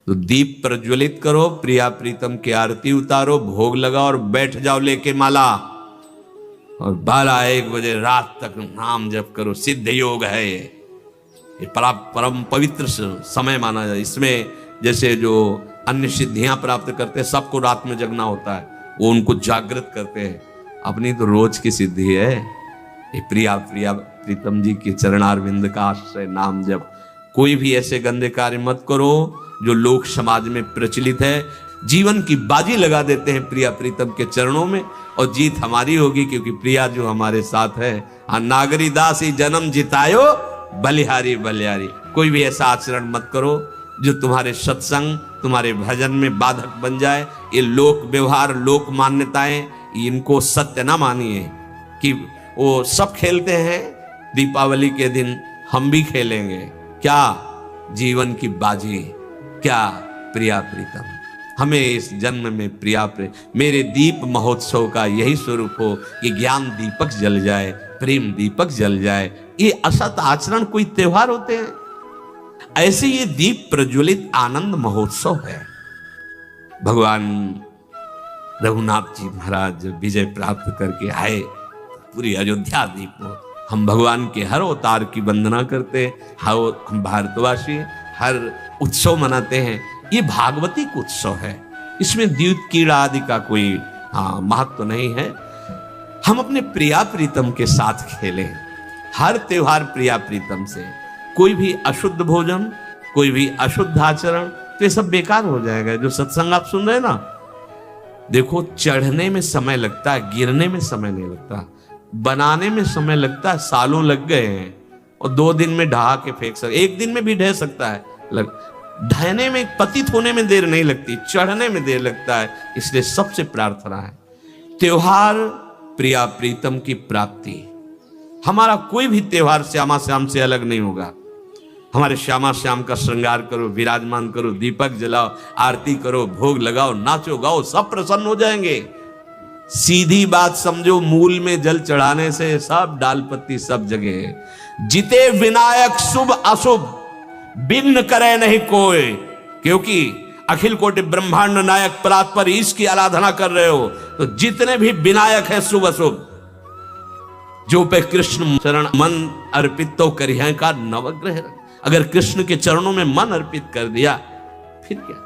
तो दीप प्रज्वलित करो, प्रिया प्रीतम की आरती उतारो, भोग लगाओ और बैठ जाओ लेके माला, और 12-1 बजे रात तक नाम जप करो। सिद्ध योग है ये परम पवित्र समय माना जाए। इसमें जैसे जो अन्य सिद्धियां प्राप्त करते हैं, सबको रात में जगना होता है, वो उनको जागृत करते हैं। अपनी तो रोज की सिद्धि है ये प्रिया प्रीतम जी की चरणारविंद का आश्रय नाम जप। कोई भी ऐसे गंदे कार्य मत करो जो लोक समाज में प्रचलित है। जीवन की बाजी लगा देते हैं प्रिया प्रीतम के चरणों में, और जीत हमारी होगी, क्योंकि प्रिया जो हमारे साथ है। नागरी दास ही जन्म जितायो, बलिहारी बलिहारी। कोई भी ऐसा आचरण मत करो जो तुम्हारे सत्संग, तुम्हारे भजन में बाधक बन जाए। ये लोक व्यवहार, लोक मान्यताएं, इनको सत्य ना मानिए कि वो सब खेलते हैं, दीपावली के दिन हम भी खेलेंगे। क्या जीवन की बाजी, क्या प्रिया प्रीतम। हमें इस जन्म में प्रिया मेरे दीप महोत्सव का यही स्वरूप हो कि ज्ञान दीपक जल जाए, प्रेम दीपक जल जाए। ये असत आचरण कोई त्योहार होते हैं? ऐसे ये दीप प्रज्वलित आनंद महोत्सव है। भगवान रघुनाथ जी महाराज विजय प्राप्त करके आए, पूरी अयोध्या दीप हो। हम भगवान के हर अवतार की वंदना करते हैं, हम भारतवासी हर उत्सव मनाते हैं। ये भागवतिक उत्सव है, इसमें द्यूत कीड़ा आदि का कोई महत्व तो नहीं है। हम अपने प्रिया प्रीतम के साथ खेलें, हर त्योहार प्रिया प्रीतम से। कोई भी अशुद्ध भोजन, कोई भी अशुद्ध आचरण, तो ये सब बेकार हो जाएगा। जो सत्संग आप सुन रहे हैं ना, देखो चढ़ने में समय लगता है, गिरने में समय नहीं लगता। बनाने में समय लगता है, सालों लग गए हैं, और 2 दिन में ढहा के फेंक सकते, 1 दिन में भी ढह सकता है। ढहने में, पतित होने में देर नहीं लगती, चढ़ने में देर लगता है। इसलिए सबसे प्रार्थना है, त्योहार प्रिया प्रीतम की प्राप्ति। हमारा कोई भी त्योहार श्यामा श्याम से अलग नहीं होगा। हमारे श्यामा श्याम का श्रृंगार करो, विराजमान करो, दीपक जलाओ, आरती करो, भोग लगाओ, नाचो गाओ, सब प्रसन्न हो जाएंगे। सीधी बात समझो, मूल में जल चढ़ाने से सब डाल पत्ती सब जगह। जिते विनायक शुभ अशुभ बिघ्न करे नहीं कोई, क्योंकि अखिल कोटि ब्रह्मांड नायक परात्पर ईश की आराधना कर रहे हो, तो जितने भी विनायक है शुभ अशुभ, जो पे कृष्ण चरण मन अर्पित तो करिए का नवग्रह। अगर कृष्ण के चरणों में मन अर्पित कर दिया, फिर क्या।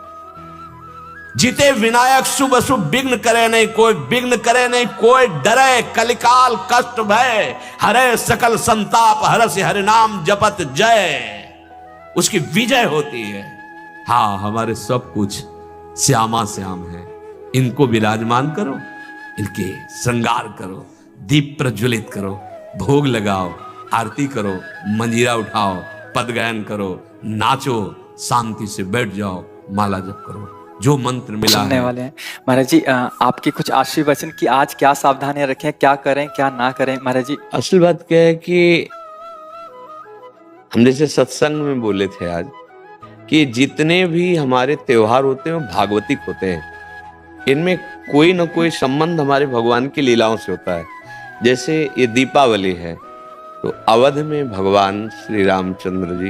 जिते विनायक शुभ अशुभ बिघ्न करे नहीं कोई, बिघ्न करे नहीं कोई, डरे कलिकाल कष्ट भय, हरे सकल संताप, हरस हरि नाम जपत जय। उसकी विजय होती है। हाँ, हमारे सब कुछ श्यामा श्याम है, इनको विराजमान करो, इनके श्रृंगार करो, दीप प्रज्वलित करो, भोग लगाओ, आरती करो, मंजीरा उठाओ, पद गायन करो, नाचो, शांति से बैठ जाओ, माला जप करो, जो मंत्र मिला सुनने वाले हैं। महाराज जी, आपके कुछ आशीर्वचन कि आज क्या सावधानियां रखें, क्या करें क्या ना करें महाराज जी? असल बात क्या है कि हम जैसे सत्संग में बोले थे आज कि जितने भी हमारे त्योहार होते हैं वो भागवतिक होते हैं। इनमें कोई ना कोई संबंध हमारे भगवान की लीलाओं से होता है। जैसे ये दीपावली है, तो अवध में भगवान श्री रामचंद्र जी,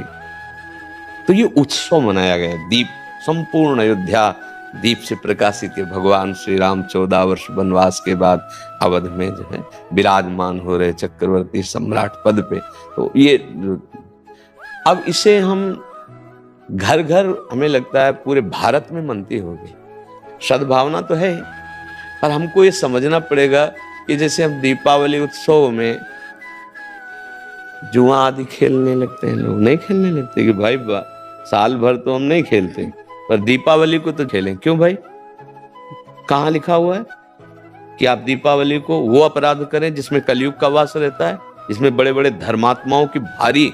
तो ये उत्सव मनाया गया। दीप, संपूर्ण अयोध्या दीप से प्रकाशित है। भगवान श्री राम 14 वर्ष वनवास के बाद अवध में जो है विराजमान हो रहे चक्रवर्ती सम्राट पद पे। तो ये अब इसे हम घर घर, हमें लगता है पूरे भारत में मनती होगी। सद्भावना तो है, पर हमको ये समझना पड़ेगा कि जैसे हम दीपावली उत्सव में जुआ आदि खेलने लगते हैं, लोग नहीं खेलने लगते कि भाई साल भर तो हम नहीं खेलते, पर दीपावली को तो खेलें। क्यों भाई? कहाँ लिखा हुआ है कि आप दीपावली को वो अपराध करें जिसमें कलयुग का वास रहता है, जिसमें बड़े बड़े धर्मात्माओं की भारी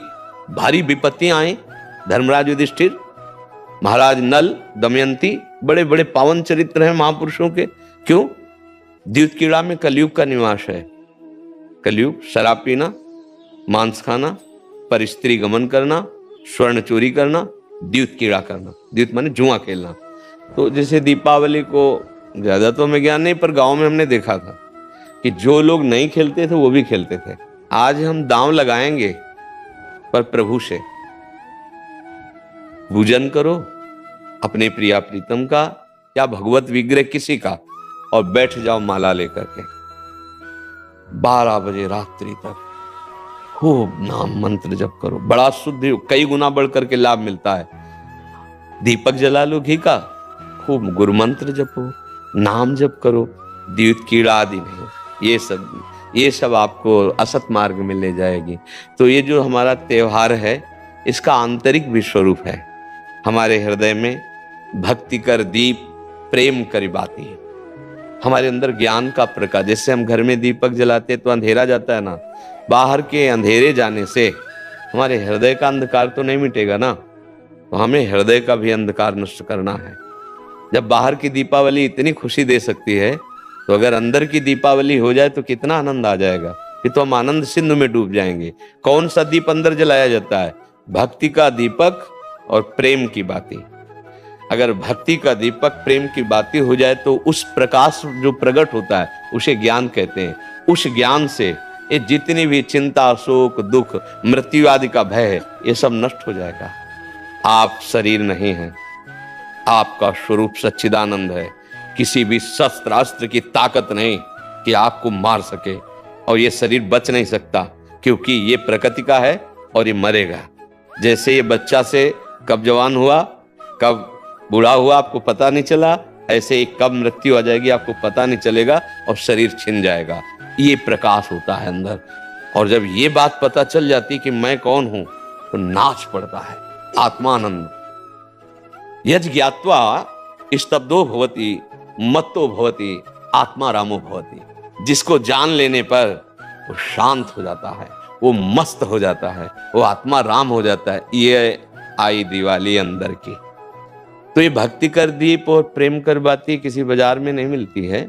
भारी विपत्तियां आई। धर्मराज युधिष्ठिर, महाराज नल, दमयंती, बड़े बड़े पावन चरित्र हैं महापुरुषों के। क्यों? द्यूत कीड़ा में कलयुग का निवास है। कलयुग शराब पीना, मांस खाना, पर स्त्री गमन करना, स्वर्ण चोरी करना, द्यूत कीड़ा करना। द्यूत माने जुआ खेलना। तो जैसे दीपावली को ज्यादा तो हमें ज्ञान नहीं, पर गांव में हमने देखा था कि जो लोग नहीं खेलते थे वो भी खेलते थे। आज हम दांव लगाएंगे, पर प्रभु से पूजन करो, अपने प्रिया प्रीतम का या भगवत विग्रह किसी का, और बैठ जाओ माला लेकर के। 12 बजे रात्रि तक खूब नाम मंत्र जप करो, बड़ा शुद्ध कई गुना बढ़ करके लाभ मिलता है। दीपक जला लो घी का, खूब गुरु मंत्र जपो, नाम जप करो, द्यूत कीड़ा आदि नहीं, ये सब आपको असत मार्ग में ले जाएगी। तो ये जो हमारा त्योहार है, इसका आंतरिक भी स्वरूप है। हमारे हृदय में भक्ति कर दीप प्रेम करी बाती, हमारे अंदर ज्ञान का प्रकाश। जैसे हम घर में दीपक जलाते तो अंधेरा जाता है ना, बाहर के अंधेरे जाने से हमारे हृदय का अंधकार तो नहीं मिटेगा ना, तो हमें हृदय का भी अंधकार नष्ट करना है। जब बाहर की दीपावली इतनी खुशी दे सकती है, तो अगर अंदर की दीपावली हो जाए तो कितना आनंद आ जाएगा। फिर तो हम आनंद सिंधु में डूब जाएंगे। कौन सा दीप अंदर जलाया जाता है? भक्ति का दीपक और प्रेम की बाती। अगर भक्ति का दीपक प्रेम की बाती हो जाए तो उस प्रकाश जो प्रकट होता है उसे ज्ञान कहते हैं। उस ज्ञान से ये जितनी भी चिंता, शोक, दुख, मृत्यु आदि का भय है, ये सब नष्ट हो जाएगा। आप शरीर नहीं हैं, आपका स्वरूप सच्चिदानंद है। किसी भी शस्त्र अस्त्र की ताकत नहीं कि आपको मार सके, और ये शरीर बच नहीं सकता, क्योंकि ये प्रकृति का है और ये मरेगा। जैसे ये बच्चा से कब जवान हुआ, कब बूढ़ा हुआ, आपको पता नहीं चला, ऐसे ही कब मृत्यु आ जाएगी आपको पता नहीं चलेगा, और शरीर छिन जाएगा। ये प्रकाश होता है अंदर। और जब ये बात पता चल जाती कि मैं कौन हूं, तो नाच पड़ता है आत्मानंद। यज ज्ञात्वा स्तब्धो भवति मत्तो भवति आत्मा रामो भवति। जिसको जान लेने पर वो शांत हो जाता है, वो मस्त हो जाता है, वो आत्मा राम हो जाता है। ये आई दिवाली अंदर की। तो ये भक्ति कर दीप और प्रेम कर बाती किसी बाजार में नहीं मिलती है।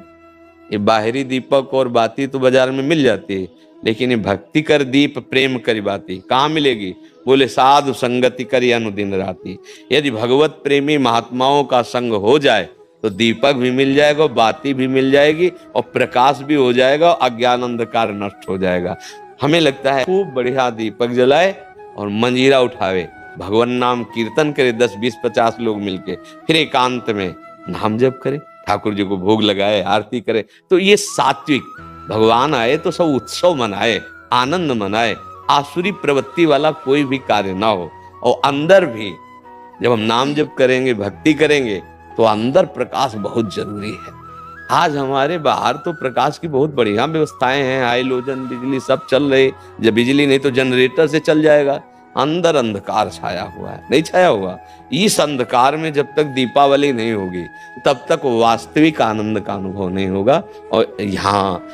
ये बाहरी दीपक और बाती तो बाजार में मिल जाती है, लेकिन ये भक्ति कर दीप प्रेम कर बाती कहाँ मिलेगी? बोले साधु संगति करी अनुदिन राती। यदि भगवत प्रेमी महात्माओं का संग हो जाए तो दीपक भी मिल जाएगा, बाती भी मिल जाएगी, और प्रकाश भी हो जाएगा, अज्ञान अंधकार नष्ट हो जाएगा। हमें लगता है खूब बढ़िया दीपक जलाए और मंजीरा उठावे, भगवान नाम कीर्तन करे 10, 20, 50 लोग मिलके, फिर एकांत में नाम जप करे, ठाकुर जी को भोग लगाए, आरती करे। तो ये सात्विक, भगवान आए तो सब उत्सव मनाए, आनंद मनाए, आसुरी प्रवृत्ति वाला कोई भी कार्य ना हो। और अंदर भी जब हम नाम जप करेंगे, भक्ति करेंगे, तो अंदर प्रकाश बहुत जरूरी है। आज हमारे बाहर तो प्रकाश की बहुत बढ़िया व्यवस्थाएं हैं, हाइलोजन बिजली सब चल रही। जब बिजली नहीं तो जनरेटर से चल जाएगा। अंदर अंधकार छाया हुआ है, नहीं छाया हुआ। इस अंधकार में जब तक दीपावली नहीं होगी, तब तक वास्तविक आनंद का अनुभव नहीं होगा। और यहाँ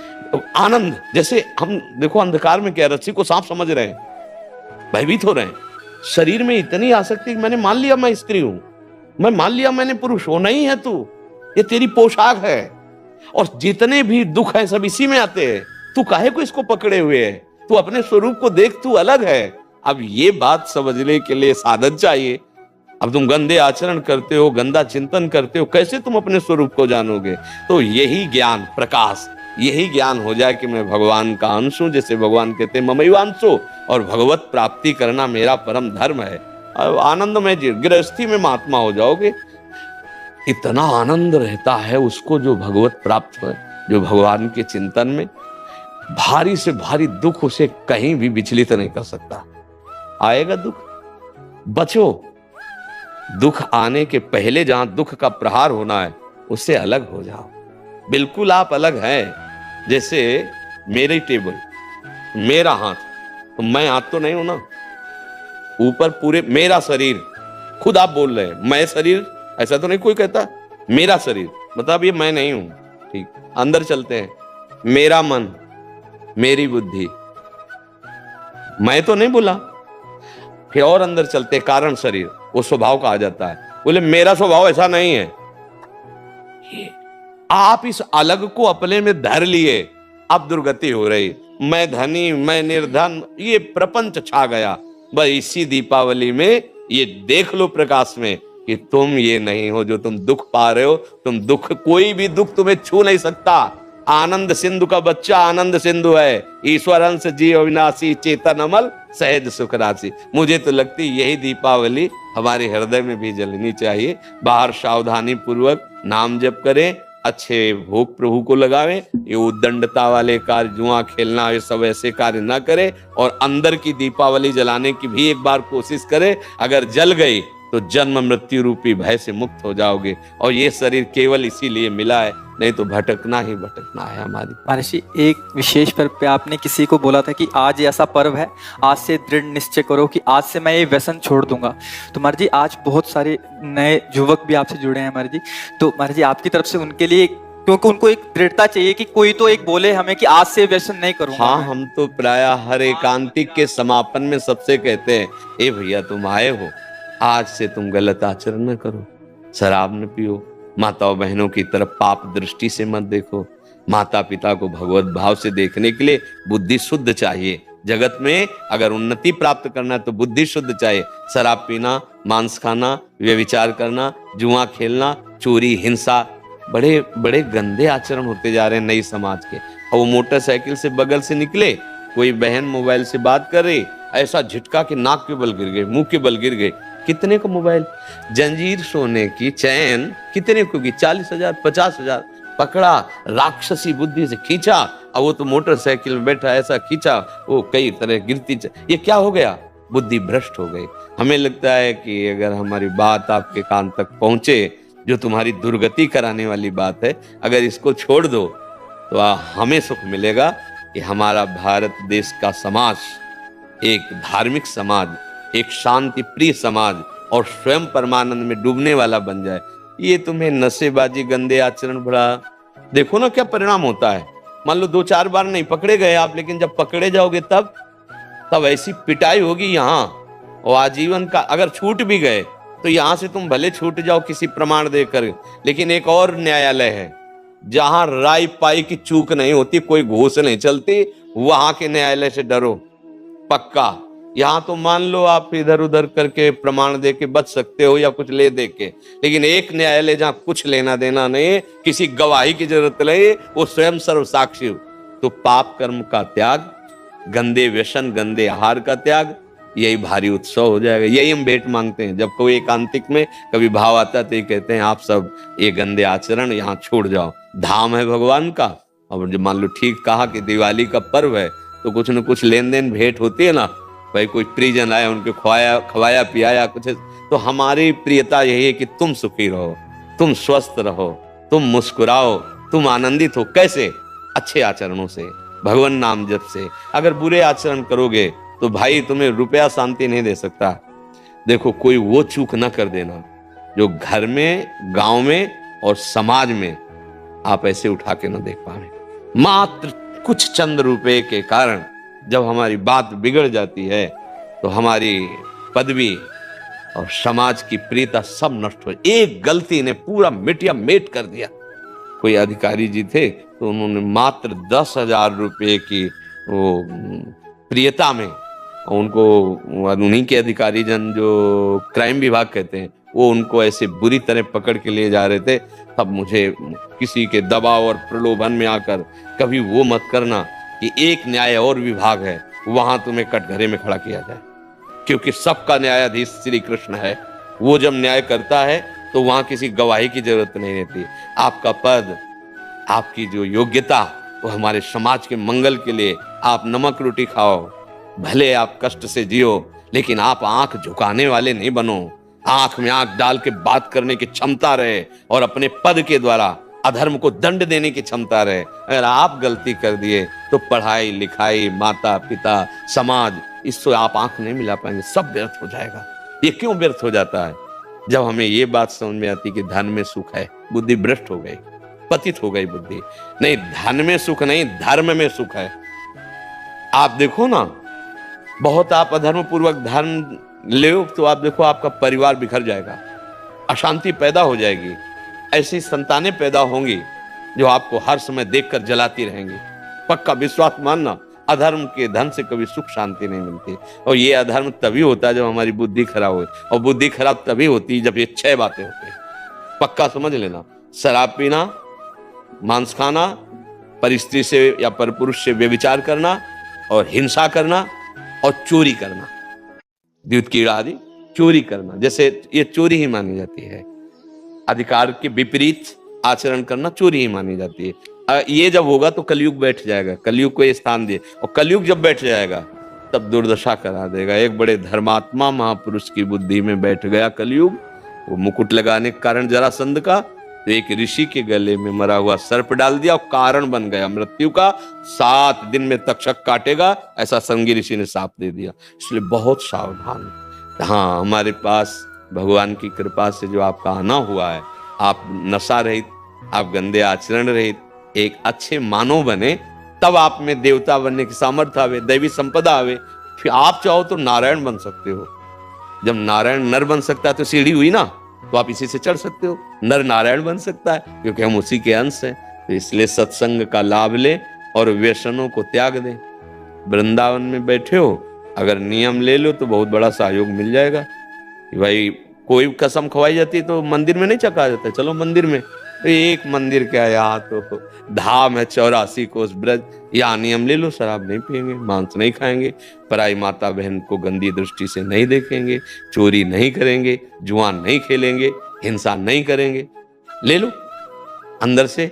आनंद, जैसे हम देखो अंधकार में क्या, रस्सी को सांप समझ रहे हैं, भयभीत हो रहे हैं। शरीर में इतनी आसक्ति, मैंने मान लिया मैं स्त्री हूं, मैं मान लिया मैंने पुरुष हो, नहीं है तू, ये तेरी पोशाक है, और जितने भी दुख हैं सब इसी में आते हैं। तू काहे को इसको पकड़े हुए है? तू अपने स्वरूप को देख, तू अलग है। अब ये बात समझने के लिए साधन चाहिए। अब तुम गंदे आचरण करते हो, गंदा चिंतन करते हो, कैसे तुम अपने स्वरूप को जानोगे? तो यही ज्ञान प्रकाश, यही ज्ञान हो जाए कि मैं भगवान का अंश हूं, जैसे भगवान कहते हैं ममैवांशो, और भगवत प्राप्ति करना मेरा परम धर्म है। अब आनंदमय गृहस्थी में महात्मा हो जाओगे। इतना आनंद रहता है उसको जो भगवत प्राप्त है, जो भगवान के चिंतन में, भारी से भारी दुख उसे कहीं भी विचलित नहीं कर सकता। आएगा दुख, बचो। दुख आने के पहले जहां दुख का प्रहार होना है, उससे अलग हो जाओ। बिल्कुल आप अलग हैं। जैसे मेरी टेबल, मेरा हाथ, तो मैं हाथ तो नहीं हूं ना, ऊपर पूरे मेरा शरीर, खुद आप बोल रहे हैं मैं शरीर, ऐसा तो नहीं कोई कहता मेरा शरीर, मतलब ये मैं नहीं हूं। ठीक, अंदर चलते हैं, मेरा मन, मेरी बुद्धि, मैं तो नहीं बोला। फिर और अंदर चलते, कारण शरीर, वो स्वभाव का आ जाता है। बोले मेरा स्वभाव ऐसा नहीं है। आप इस अलग को अपने में धर लिए, अब दुर्गति हो रही। मैं धनी, मैं निर्धन, ये प्रपंच छा गया। बस इसी दीपावली में ये देख लो प्रकाश में कि तुम ये नहीं हो जो तुम दुख पा रहे हो। तुम दुख, कोई भी दुख तुम्हें छू नहीं सकता। आनंद सिंधु का बच्चा आनंद सिंधु है। ईश्वर अंश जीव अविनाशी, चेतन अमल सहज सुख राशि। मुझे तो लगती यही दीपावली हमारे हृदय में भी जलनी चाहिए। बाहर सावधानी पूर्वक नाम जप करें, अच्छे भोग प्रभु को लगावें, ये उद्दंडता वाले कार्य, जुआ खेलना, ये सब ऐसे कार्य ना करें। और अंदर की दीपावली जलाने की भी एक बार कोशिश करें। अगर जल गई तो जन्म मृत्यु रूपी भय से मुक्त हो जाओगे। और ये शरीर केवल इसीलिए मिला है, नहीं तो भटकना ही भटकना है हमारी। महर्षि जी, एक विशेष पर्व पे आपने किसी को बोला था कि आज ऐसा पर्व है, आज से दृढ़ निश्चय करो कि आज से मैं ये व्यसन छोड़ दूंगा। तो महर्षि जी, आज बहुत सारे नए युवक भी आपसे जुड़े हैं महर्षि जी। तो महर्षि जी, आपकी तरफ से उनके लिए, क्योंकि उनको एक दृढ़ता चाहिए कि कोई तो एक बोले हमें कि आज से व्यसन नहीं करूंगा। हाँ, हम तो प्राय हर एकांतिक के समापन में सबसे कहते हैं, ए भैया तुम आए हो, आज से तुम गलत आचरण न करो, शराब न पियो, माताओं बहनों की तरफ पाप दृष्टि से मत देखो। माता पिता को भगवत भाव से देखने के लिए बुद्धि शुद्ध चाहिए। जगत में अगर उन्नति प्राप्त करना है तो बुद्धि शुद्ध चाहिए। शराब पीना, मांस खाना, व्यभिचार करना, जुआ खेलना, चोरी, हिंसा, बड़े बड़े गंदे आचरण होते जा रहे हैं नई समाज के। और वो मोटरसाइकिल से बगल से निकले, कोई बहन मोबाइल से बात कर रही, ऐसा झटका कि नाक के बल गिर गए, मुंह के बल गिर गए। कितने को मोबाइल, जंजीर सोने की चैन कितने को की, 40,000 50,000। पकड़ा, राक्षसी बुद्धि से खींचा, और वो तो मोटरसाइकिल में बैठा ऐसा खींचा, वो कई तरह गिरती। ये क्या हो गया? बुद्धि भ्रष्ट हो गई। हमें लगता है कि अगर हमारी बात आपके कान तक पहुंचे, जो तुम्हारी दुर्गति कराने वाली बात है, अगर इसको छोड़ दो तो हमें सुख मिलेगा कि हमारा भारत देश का समाज एक धार्मिक समाज, एक शांति प्रिय समाज और स्वयं परमानंद में डूबने वाला बन जाए। ये तुम्हें नशेबाजी, गंदे आचरण, बड़ा देखो ना क्या परिणाम होता है। मान लो 2-4 बार नहीं पकड़े गए आप, लेकिन जब पकड़े जाओगे तब ऐसी पिटाई होगी यहाँ, और आजीवन का। अगर छूट भी गए तो यहाँ से तुम भले छूट जाओ किसी प्रमाण देकर, लेकिन एक और न्यायालय है जहां राय पाई की चूक नहीं होती, कोई घूस नहीं चलती, वहां के न्यायालय से डरो पक्का। यहाँ तो मान लो आप इधर उधर करके प्रमाण दे के बच सकते हो या कुछ ले दे के, लेकिन एक न्यायालय जहाँ कुछ लेना देना नहीं, किसी गवाही की जरूरत नहीं, वो स्वयं सर्व साक्षी हो। तो पाप कर्म का त्याग, गंदे व्यसन, गंदे आहार का त्याग, यही भारी उत्सव हो जाएगा। यही हम भेंट मांगते हैं। जब कोई एकांतिक में कभी भाव आता है तो ये कहते हैं, आप सब ये गंदे आचरण यहाँ छोड़ जाओ, धाम है भगवान का। और जब मान लो ठीक कहा कि दिवाली का पर्व है तो कुछ न कुछ लेन देन भेंट होती है ना, भाई कोई परिजन आया, उनके खवाया पियाया कुछ, तो हमारी प्रियता यही है कि तुम सुखी रहो, तुम स्वस्थ रहो, तुम मुस्कुराओ, तुम आनंदित हो। कैसे? अच्छे आचरणों से, भगवान नाम जप से। अगर बुरे आचरण करोगे तो भाई तुम्हें रुपया शांति नहीं दे सकता। देखो, कोई वो चूक ना कर देना जो घर में, गांव में और समाज में आप ऐसे उठा के ना देख पा रहे। मात्र कुछ चंद रुपए के कारण जब हमारी बात बिगड़ जाती है तो हमारी पदवी और समाज की प्रियता सब नष्ट हो। एक गलती ने पूरा मिटिया मेट कर दिया। कोई अधिकारी जी थे तो उन्होंने मात्र 10,000 रुपए की वो प्रियता में, उनको उन्हीं के अधिकारी जन जो क्राइम विभाग कहते हैं, वो उनको ऐसे बुरी तरह पकड़ के ले जा रहे थे। तब मुझे किसी के दबाव और प्रलोभन में आकर, कभी वो मत करना कि एक न्याय और विभाग है वहां तुम्हें कटघरे में खड़ा किया जाए, क्योंकि सबका न्यायाधीश श्री कृष्ण है। वो जब न्याय करता है तो वहां किसी गवाही की जरूरत नहीं रहती। आपका पद, आपकी जो योग्यता, वो हमारे समाज के मंगल के लिए। आप नमक रोटी खाओ, भले आप कष्ट से जियो, लेकिन आप आंख झुकाने वाले नहीं बनो। आंख में आंख डाल के बात करने की क्षमता रहे और अपने पद के द्वारा अधर्म को दंड देने की क्षमता रहे। अगर आप गलती कर दिए तो पढ़ाई लिखाई, माता पिता, समाज, इससे आप आंख नहीं मिला पाएंगे, सब व्यर्थ हो जाएगा। ये क्यों व्यर्थ हो जाता है? जब हमें ये बात समझ में आती कि धन में सुख है, बुद्धि भ्रष्ट हो गई, पतित हो गई बुद्धि। नहीं, धन में सुख नहीं, धर्म में सुख है। आप देखो ना, बहुत आप अधर्म पूर्वक धर्म ले तो आप देखो आपका परिवार बिखर जाएगा, अशांति पैदा हो जाएगी। ऐसी संतानें पैदा होंगी जो आपको हर समय देखकर जलाती रहेंगी। पक्का विश्वास मानना, अधर्म के धन से कभी सुख शांति नहीं मिलती। और ये अधर्म तभी होता है जब हमारी बुद्धि खराब हो, और बुद्धि खराब तभी होती है जब ये 6 बातें होती है। पक्का समझ लेना, शराब पीना, मांस खाना, परिस्त्री से या परपुरुष से व्यभिचार करना और हिंसा करना और चोरी करना, द्युत कीड़ा आदि चोरी करना, जैसे ये चोरी ही मानी जाती है। अधिकार के विपरीत आचरण करना चोरी ही मानी जाती है। ये जब होगा तो कलयुग बैठ जाएगा, कलयुग को ये स्थान दिए, और कलयुग जब बैठ जाएगा तब दुर्दशा करा देगा। एक बड़े धर्मात्मा महापुरुष की बुद्धि में बैठ गया कलयुग, वो मुकुट लगाने के कारण जरासंध का, तो एक ऋषि के गले में मरा हुआ सर्प डाल दिया और कारण बन गया मृत्यु का। 7 दिन में तक्षक काटेगा, ऐसा संगी ऋषि ने शाप दे दिया। इसलिए बहुत सावधान। हाँ, हमारे पास भगवान की कृपा से जो आपका आना हुआ है, आप नशा रहित, आप गंदे आचरण रहित एक अच्छे मानव बने, तब आप में देवता बनने की सामर्थ्य आवे, दैवी संपदा आवे। फिर आप चाहो तो नारायण बन सकते हो। जब नारायण नर बन सकता है तो सीढ़ी हुई ना, तो आप इसी से चढ़ सकते हो। नर नारायण बन सकता है क्योंकि हम उसी के अंश हैं। तो इसलिए सत्संग का लाभ ले और व्यसनों को त्याग दे। वृंदावन में बैठे हो, अगर नियम ले लो तो बहुत बड़ा सहयोग मिल जाएगा। भाई कोई कसम खवाई जाती है तो मंदिर में नहीं चखा जाता, चलो मंदिर में। तो एक मंदिर क्या, यहाँ तो धाम है 84 कोस ब्रज, यहाँ नियम ले लो, शराब नहीं पिएंगे, मांस नहीं खाएंगे, पराई माता बहन को गंदी दृष्टि से नहीं देखेंगे, चोरी नहीं करेंगे, जुआ नहीं खेलेंगे, हिंसा नहीं करेंगे। ले लो अंदर से।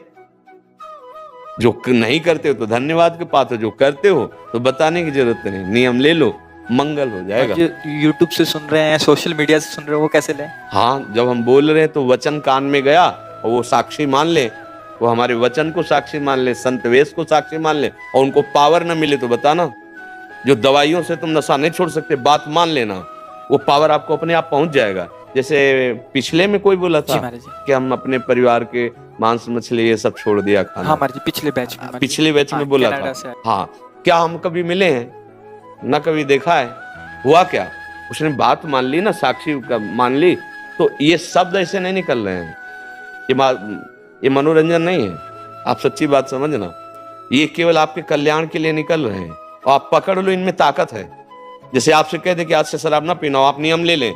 जो नहीं करते हो तो धन्यवाद के पात्र, जो करते हो तो बताने की जरूरत नहीं, नियम ले लो, मंगल हो जाएगा। जो यूट्यूब से सुन रहे हैं, सोशल मीडिया से सुन रहे हो, वो कैसे लें? हाँ, जब हम बोल रहे हैं तो वचन कान में गया और वो साक्षी मान ले, वो हमारे वचन को साक्षी मान ले, संत वेश को साक्षी मान ले, और उनको पावर न मिले तो बताना। जो दवाइयों से तुम नशा नहीं छोड़ सकते, बात मान लेना, वो पावर आपको अपने आप पहुंच जाएगा। जैसे पिछले में कोई बोला था कि हम अपने परिवार के मांस मछली ये सब छोड़ दिया खाना। हाँ महाराज जी, पिछले बैच में बोला था। हाँ, क्या हम कभी मिले हैं? ना कभी देखा है। हुआ क्या, उसने बात मान ली ना, साक्षी मान ली, तो ये शब्द ऐसे नहीं निकल रहे हैं। ये मनोरंजन नहीं है, आप सच्ची बात समझना। ये केवल आपके कल्याण के लिए निकल रहे हैं, और आप पकड़ लो, इनमें ताकत है। जैसे आपसे कह दे कि आज से शराब ना पीना, आप नियम ले लें,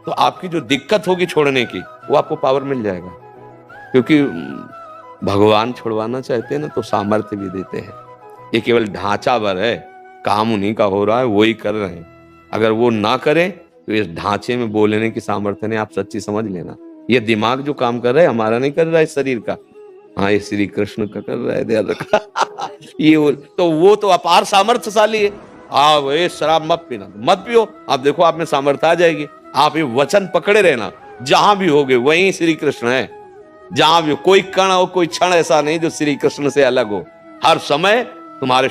तो आपकी जो दिक्कत होगी छोड़ने की, वो आपको पावर मिल जाएगा। क्योंकि भगवान छुड़वाना चाहते हैं ना तो सामर्थ्य भी देते हैं। ये केवल ढांचा भर है, काम उन्हीं का हो रहा है, वो ही कर रहे हैं। अगर वो ना करें तो इस ढांचे में बोलने की सामर्थ्य नहीं, आप सच्ची समझ लेना। ये दिमाग जो काम कर रहा है हमारा नहीं कर रहा है, शरीर का। हाँ, ये श्री कृष्ण का कर रहा है, ध्यान रखा। ये तो वो तो अपार सामर्थ्यशाली है। हाँ, ये शराब मत पीना, मत पियो, आप देखो आप में सामर्थ्य आ जाएगी। आप ये वचन पकड़े रहना, जहां भी होगे वहीं श्री कृष्ण है। जहां भी कोई कण हो, कोई क्षण ऐसा नहीं जो श्री कृष्ण से अलग हो। हर समय तुम्हारे